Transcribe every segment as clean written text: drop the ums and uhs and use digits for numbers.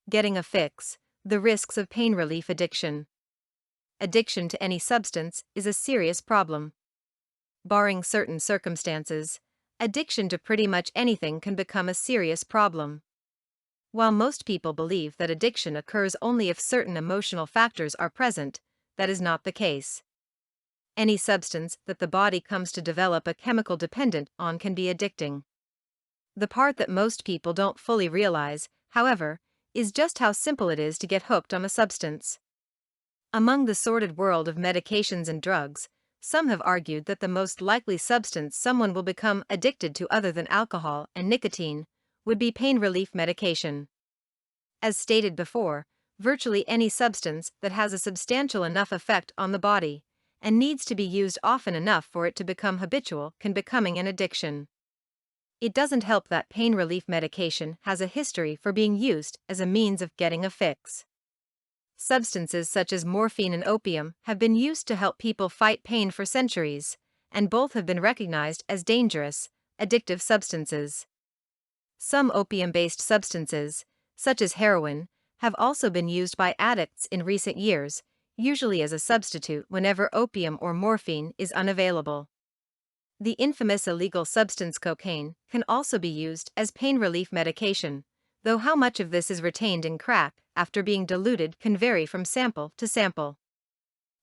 Getting a fix, the risks of pain relief addiction. Addiction to any substance is a serious problem. Barring certain circumstances, addiction to pretty much anything can become a serious problem. While most people believe that addiction occurs only if certain emotional factors are present, that is not the case. Any substance that the body comes to develop a chemical dependence on can be addicting. The part that most people don't fully realize, however, is just how simple it is to get hooked on a substance. Among the sordid world of medications and drugs, some have argued that the most likely substance someone will become addicted to other than alcohol and nicotine would be pain relief medication. As stated before, virtually any substance that has a substantial enough effect on the body and needs to be used often enough for it to become habitual can becoming an addiction. It doesn't help that pain relief medication has a history for being used as a means of getting a fix. Substances such as morphine and opium have been used to help people fight pain for centuries, and both have been recognized as dangerous, addictive substances. Some opium-based substances, such as heroin, have also been used by addicts in recent years, usually as a substitute whenever opium or morphine is unavailable. The infamous illegal substance cocaine can also be used as pain relief medication, though how much of this is retained in crack after being diluted can vary from sample to sample.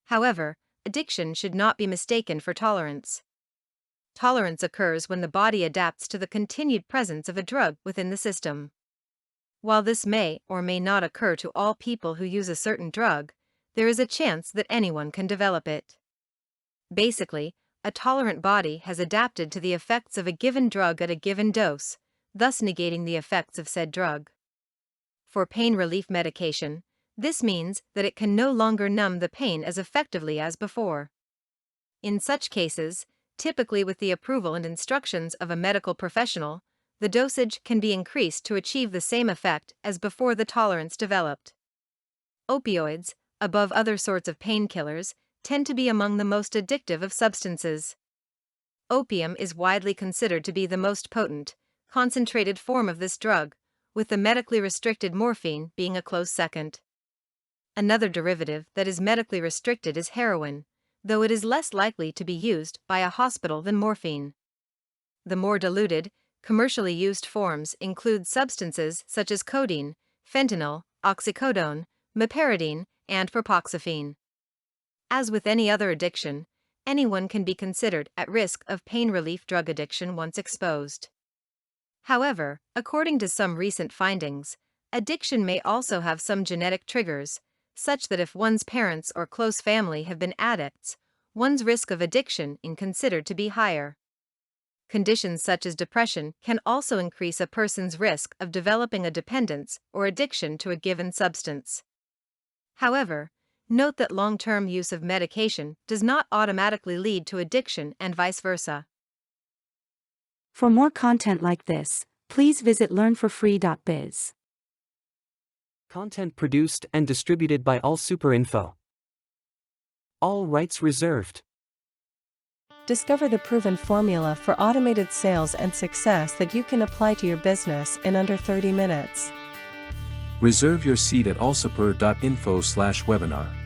However, addiction should not be mistaken for tolerance. Tolerance occurs when the body adapts to the continued presence of a drug within the system. While this may or may not occur to all people who use a certain drug, there is a chance that anyone can develop it. Basically, a tolerant body has adapted to the effects of a given drug at a given dose, thus negating the effects of said drug. For pain relief medication, this means that it can no longer numb the pain as effectively as before. In such cases, typically with the approval and instructions of a medical professional, the dosage can be increased to achieve the same effect as before the tolerance developed. Opioids, above other sorts of painkillers, tend to be among the most addictive of substances. Opium is widely considered to be the most potent, concentrated form of this drug, with the medically restricted morphine being a close second. Another derivative that is medically restricted is heroin, though it is less likely to be used by a hospital than morphine. The more diluted, commercially used forms include substances such as codeine, fentanyl, oxycodone, meperidine, and propoxyphene. As with any other addiction, anyone can be considered at risk of pain relief drug addiction once exposed. However, according to some recent findings, addiction may also have some genetic triggers, such that if one's parents or close family have been addicts, one's risk of addiction is considered to be higher. Conditions such as depression can also increase a person's risk of developing a dependence or addiction to a given substance. However, note that long-term use of medication does not automatically lead to addiction and vice versa. For more content like this, please visit learnforfree.biz. Content produced and distributed by AllSuperInfo. All rights reserved. Discover the proven formula for automated sales and success that you can apply to your business in under 30 minutes. Reserve your seat at allsuper.info/webinar.